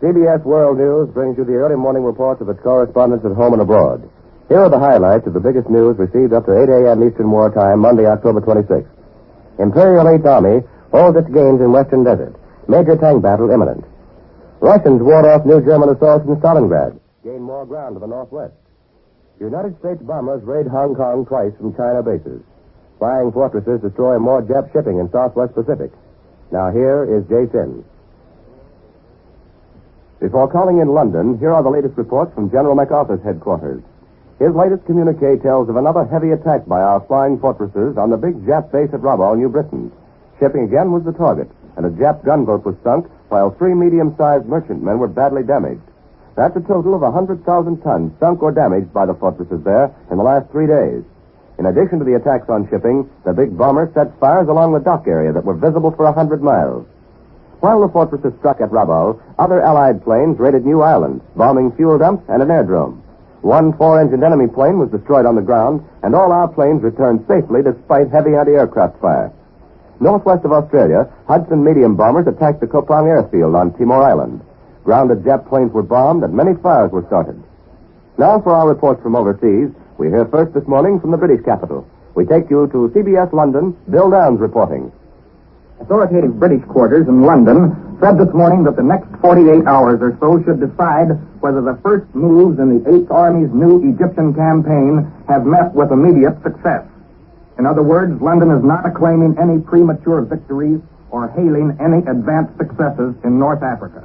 CBS World News brings you the early morning reports of its correspondents at home and abroad. Here are the highlights of the biggest news received up to 8 a.m. Eastern Wartime, Monday, October 26th. Imperial Eighth Army holds its gains in Western Desert. Major tank battle imminent. Russians ward off new German assaults in Stalingrad. Gain more ground to the northwest. United States bombers raid Hong Kong twice from China bases. Flying fortresses destroy more Jap shipping in Southwest Pacific. Now here is Jay Sims. Before calling in London, here are the latest reports from General MacArthur's headquarters. His latest communique tells of another heavy attack by our flying fortresses on the big Jap base at Rabaul, New Britain. Shipping again was the target, and a Jap gunboat was sunk, while 3 medium-sized merchantmen were badly damaged. That's a total of 100,000 tons sunk or damaged by the fortresses there in the last 3 days. In addition to the attacks on shipping, the big bomber set fires along the dock area that were visible for 100 miles. While the fortresses struck at Rabaul, other Allied planes raided new islands, bombing fuel dumps and an airdrome. 1 4-engined enemy plane was destroyed on the ground, and all our planes returned safely despite heavy anti-aircraft fire. Northwest of Australia, Hudson medium bombers attacked the Kopang airfield on Timor Island. Grounded Jap planes were bombed, and many fires were started. Now for our reports from overseas. We hear first this morning from the British capital. We take you to CBS London. Bill Downs reporting. Authoritative British quarters in London said this morning that the next 48 hours or so should decide whether the first moves in the Eighth Army's new Egyptian campaign have met with immediate success. In other words, London is not acclaiming any premature victories or hailing any advanced successes in North Africa.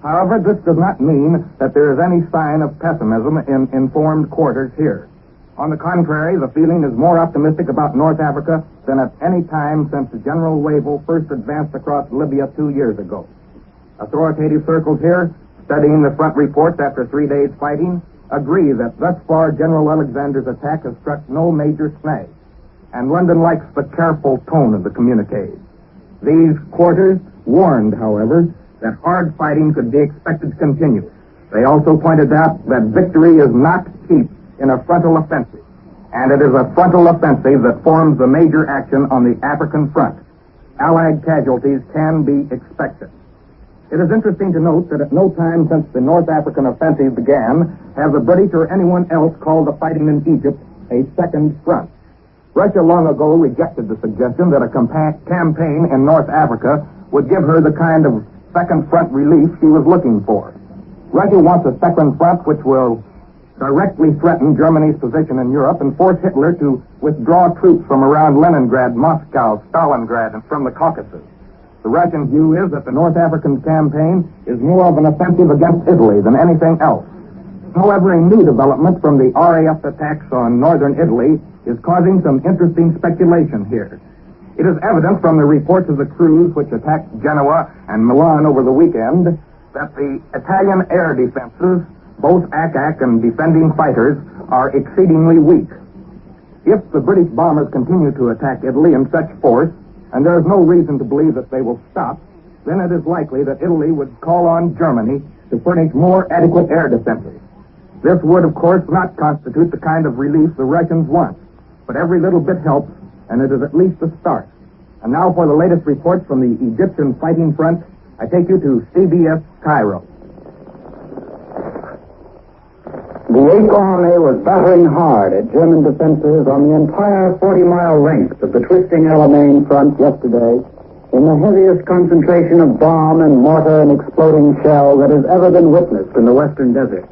However, this does not mean that there is any sign of pessimism in informed quarters here. On the contrary, the feeling is more optimistic about North Africa than at any time since General Wavell first advanced across Libya 2 years ago. Authoritative circles here, studying the front reports after 3 days fighting, agree that thus far General Alexander's attack has struck no major snag, and London likes the careful tone of the communiques. These quarters warned, however, that hard fighting could be expected to continue. They also pointed out that victory is not cheap in a frontal offensive, and it is a frontal offensive that forms the major action on the African front. Allied casualties can be expected. It is interesting to note that at no time since the North African offensive began have the British or anyone else called the fighting in Egypt a second front. Russia long ago rejected the suggestion that a campaign in North Africa would give her the kind of second front relief she was looking for. Russia wants a second front which will directly threaten Germany's position in Europe and force Hitler to withdraw troops from around Leningrad, Moscow, Stalingrad, and from the Caucasus. The Russian view is that the North African campaign is more of an offensive against Italy than anything else. However, a new development from the RAF attacks on northern Italy is causing some interesting speculation here. It is evident from the reports of the crews which attacked Genoa and Milan over the weekend that the Italian air defenses, both ack-ack and defending fighters, are exceedingly weak. If the British bombers continue to attack Italy in such force, and there is no reason to believe that they will stop, then it is likely that Italy would call on Germany to furnish more adequate air defenses. This would, of course, not constitute the kind of relief the Russians want, but every little bit helps, and it is at least a start. And now for the latest reports from the Egyptian fighting front, I take you to CBS Cairo. The Eighth Army was battering hard at German defenses on the entire 40-mile length of the twisting Alamein front yesterday in the heaviest concentration of bomb and mortar and exploding shell that has ever been witnessed in the Western Desert.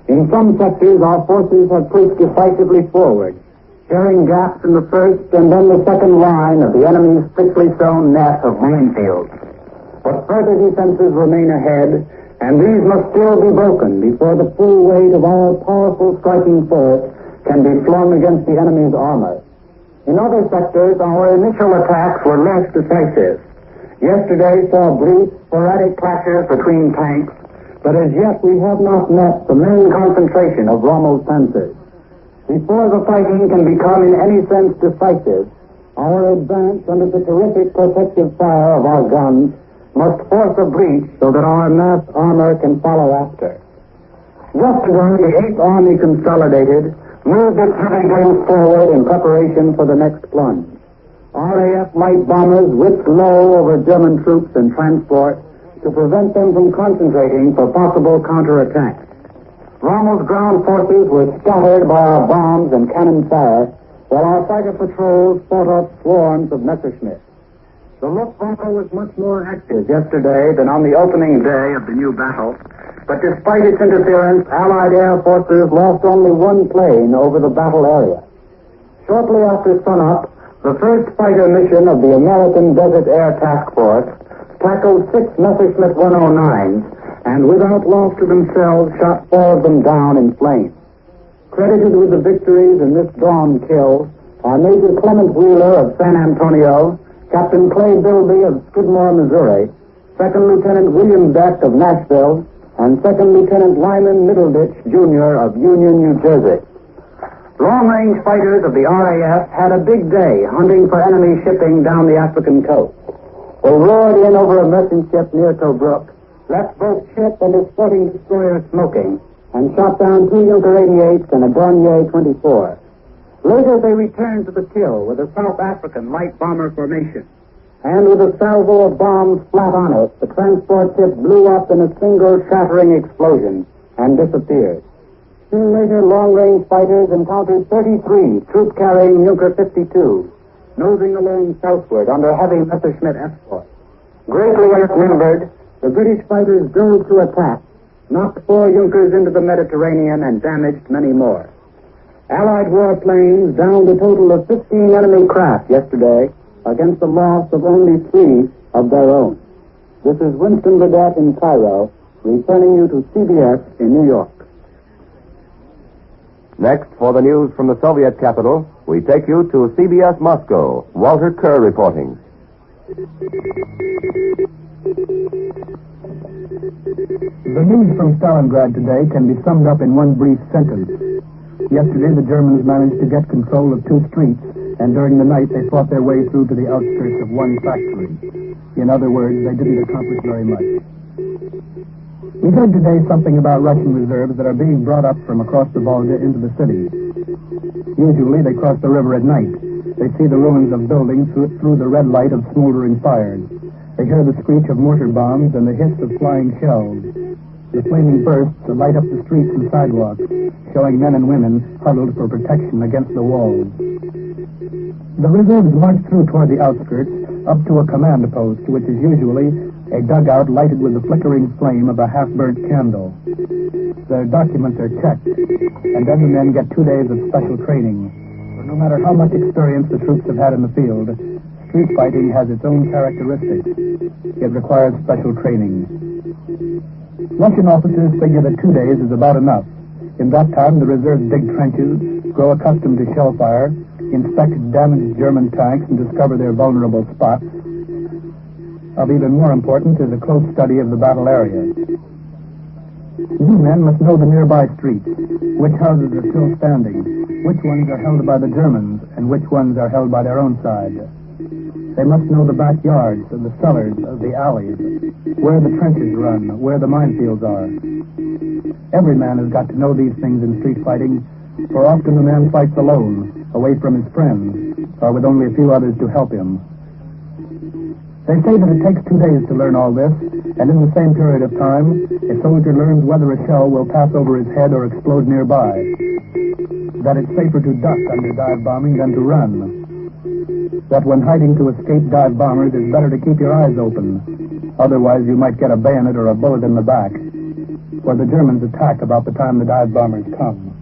In some sectors, our forces have pushed decisively forward, tearing gaps in the first and then the second line of the enemy's thickly sown net of minefields. But further defenses remain ahead, and these must still be broken before the full weight of our powerful striking force can be flung against the enemy's armor. In other sectors, our initial attacks were less decisive. Yesterday saw brief, sporadic clashes between tanks, but as yet we have not met the main concentration of Rommel's panzers. Before the fighting can become in any sense decisive, our advance under the terrific protective fire of our guns must force a breach so that our mass armor can follow after. Yesterday, the Eighth Army consolidated, moved its heavy guns forward in preparation for the next plunge. RAF light bombers whipped low over German troops and transport, to prevent them from concentrating for possible counterattack. Rommel's ground forces were scattered by our bombs and cannon fire, while our fighter patrols fought off swarms of Messerschmitts. The Luftwaffe was much more active yesterday than on the opening day of the new battle, but despite its interference, Allied air forces lost only one plane over the battle area. Shortly after sunup, the first fighter mission of the American Desert Air Task Force tackled 6 Messerschmitt 109s and without loss to themselves shot 4 of them down in flames. Credited with the victories in this dawn kill are Major Clement Wheeler of San Antonio, Captain Clay Bilby of Skidmore, Missouri, Second Lieutenant William Beck of Nashville, and Second Lieutenant Lyman Middleditch, Jr. of Union, New Jersey. Long-range fighters of the RAF had a big day hunting for enemy shipping down the African coast. They roared in over a merchant ship near Tobruk, left both ship and escorting destroyer smoking, and shot down 2 Junker 88s and a Dornier 24. Later they returned to the kill with a South African light bomber formation. And with a salvo of bombs flat on it, the transport ship blew up in a single shattering explosion and disappeared. Soon later, long-range fighters encountered 33 troop-carrying Junker 52, nosing along southward under heavy Messerschmitt escort. Greatly outnumbered, the British fighters drove to attack, knocked 4 Junkers into the Mediterranean, and damaged many more. Allied warplanes downed a total of 15 enemy craft yesterday against the loss of only 3 of their own. This is Winston Burdett in Cairo, returning you to CBS in New York. Next, for the news from the Soviet capital, we take you to CBS Moscow. Walter Kerr reporting. The news from Stalingrad today can be summed up in one brief sentence. Yesterday, the Germans managed to get control of 2 streets, and during the night they fought their way through to the outskirts of 1 factory. In other words, they didn't accomplish very much. We heard today something about Russian reserves that are being brought up from across the Volga into the city. Usually they cross the river at night. They see the ruins of buildings through the red light of smoldering fires. They hear the screech of mortar bombs and the hiss of flying shells. The flaming bursts light up the streets and sidewalks, showing men and women huddled for protection against the walls. The reserves march through toward the outskirts, up to a command post, which is usually a dugout lighted with the flickering flame of a half-burnt candle. Their documents are checked, and then the men get 2 days of special training. For no matter how much experience the troops have had in the field, street fighting has its own characteristics. It requires special training. Russian officers figure that 2 days is about enough. In that time, the reserves dig trenches, grow accustomed to shell fire, inspect damaged German tanks, and discover their vulnerable spots. Of even more importance is a close study of the battle area. You men must know the nearby streets, which houses are still standing, which ones are held by the Germans, and which ones are held by their own side. They must know the backyards, the cellars, the alleys, where the trenches run, where the minefields are. Every man has got to know these things in street fighting, for often the man fights alone, away from his friends, or with only a few others to help him. They say that it takes 2 days to learn all this, and in the same period of time, a soldier learns whether a shell will pass over his head or explode nearby. That it's safer to duck under dive bombing than to run. That when hiding to escape dive bombers, it's better to keep your eyes open. Otherwise, you might get a bayonet or a bullet in the back, for the Germans attack about the time the dive bombers come.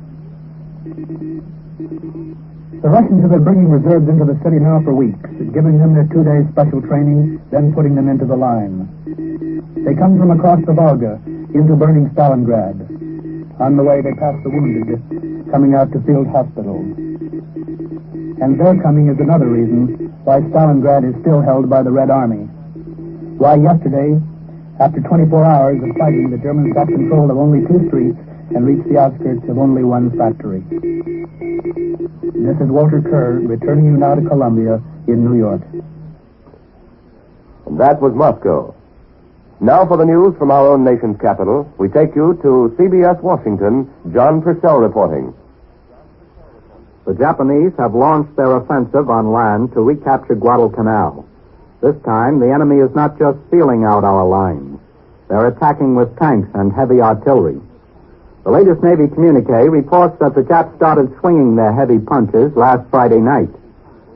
The Russians have been bringing reserves into the city now for weeks, giving them their 2 days special training, then putting them into the line. They come from across the Volga into burning Stalingrad. On the way, they pass the wounded, coming out to field hospitals. And their coming is another reason why Stalingrad is still held by the Red Army. Why yesterday, after 24 hours of fighting, the Germans got control of only 2 streets and reached the outskirts of only 1 factory. This is Walter Kerr, returning you now to Columbia in New York. And that was Moscow. Now for the news from our own nation's capital, we take you to CBS Washington, John Purcell reporting. The Japanese have launched their offensive on land to recapture Guadalcanal. This time, the enemy is not just feeling out our lines. They're attacking with tanks and heavy artillery. The latest Navy communique reports that the Japs started swinging their heavy punches last Friday night.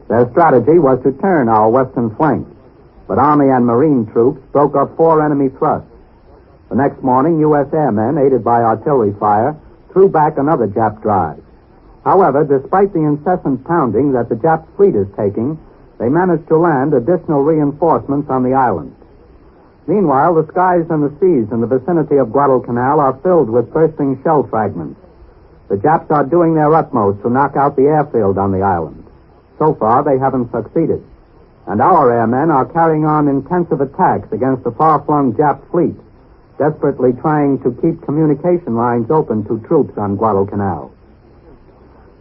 Their strategy was to turn our western flank, but Army and Marine troops broke up 4 enemy thrusts. The next morning, U.S. airmen, aided by artillery fire, threw back another Jap drive. However, despite the incessant pounding that the Jap fleet is taking, they managed to land additional reinforcements on the island. Meanwhile, the skies and the seas in the vicinity of Guadalcanal are filled with bursting shell fragments. The Japs are doing their utmost to knock out the airfield on the island. So far, they haven't succeeded. And our airmen are carrying on intensive attacks against the far-flung Jap fleet, desperately trying to keep communication lines open to troops on Guadalcanal.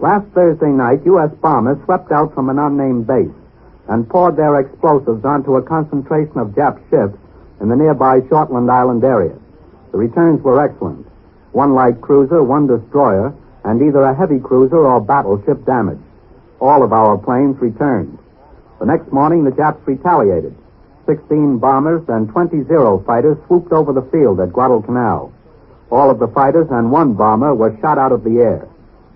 Last Thursday night, U.S. bombers swept out from an unnamed base and poured their explosives onto a concentration of Jap ships in the nearby Shortland Island area. The returns were excellent. 1 light cruiser, 1 destroyer, and either a heavy cruiser or battleship damaged. All of our planes returned. The next morning, the Japs retaliated. 16 bombers and 20 Zero fighters swooped over the field at Guadalcanal. All of the fighters and 1 bomber were shot out of the air.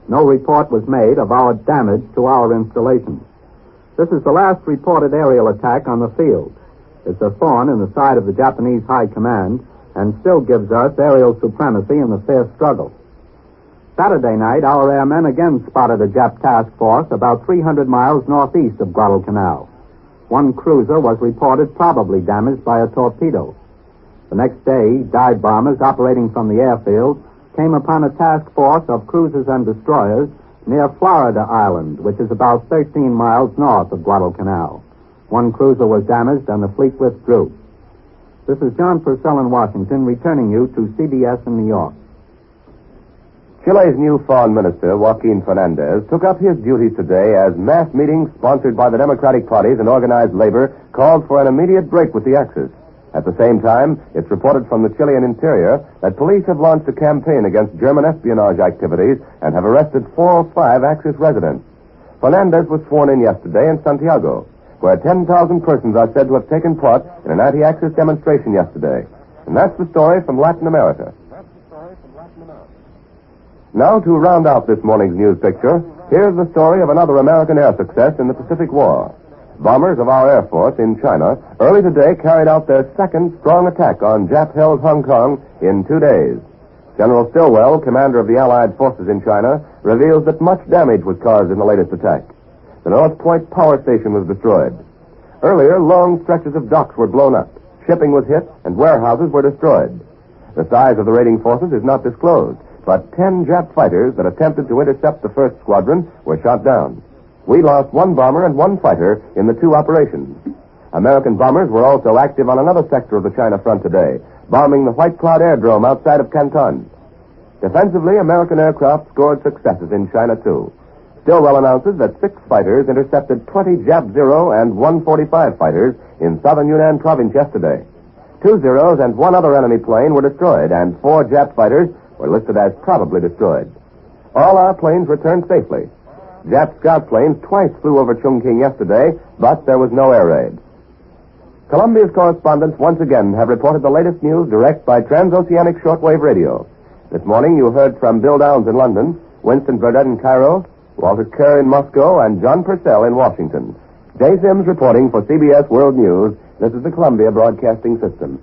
No report was made of our damage to our installations. This is the last reported aerial attack on the field. It's a thorn in the side of the Japanese High Command and still gives us aerial supremacy in the fierce struggle. Saturday night, our airmen again spotted a Jap task force about 300 miles northeast of Guadalcanal. 1 cruiser was reported probably damaged by a torpedo. The next day, dive bombers operating from the airfield came upon a task force of cruisers and destroyers near Florida Island, which is about 13 miles north of Guadalcanal. 1 cruiser was damaged and the fleet withdrew. This is John Purcell in Washington, returning you to CBS in New York. Chile's new foreign minister, Joaquin Fernandez, took up his duties today as mass meetings sponsored by the Democratic parties and organized labor called for an immediate break with the Axis. At the same time, it's reported from the Chilean interior that police have launched a campaign against German espionage activities and have arrested 4 or 5 Axis residents. Fernandez was sworn in yesterday in Santiago, where 10,000 persons are said to have taken part in an anti-Axis demonstration yesterday. And that's the story from Latin America. Now, to round out this morning's news picture, here's the story of another American air success in the Pacific War. Bombers of our Air Force in China early today carried out their second strong attack on Jap-held Hong Kong in 2 days. General Stilwell, commander of the Allied forces in China, reveals that much damage was caused in the latest attack. The North Point power station was destroyed. Earlier, long stretches of docks were blown up. Shipping was hit, and warehouses were destroyed. The size of the raiding forces is not disclosed, but 10 Jap fighters that attempted to intercept the first squadron were shot down. We lost 1 bomber and 1 fighter in the 2 operations. American bombers were also active on another sector of the China front today, bombing the White Cloud Airdrome outside of Canton. Defensively, American aircraft scored successes in China, too. Stilwell announces that 6 fighters intercepted 20 Jap Zero and 145 fighters in southern Yunnan province yesterday. 2 Zeros and 1 other enemy plane were destroyed, and 4 Jap fighters were listed as probably destroyed. All our planes returned safely. Jap scout planes twice flew over Chongqing yesterday, but there was no air raid. Columbia's correspondents once again have reported the latest news direct by transoceanic shortwave radio. This morning you heard from Bill Downs in London, Winston Burdett in Cairo, Walter Kerr in Moscow, and John Purcell in Washington. Jay Sims reporting for CBS World News. This is the Columbia Broadcasting System.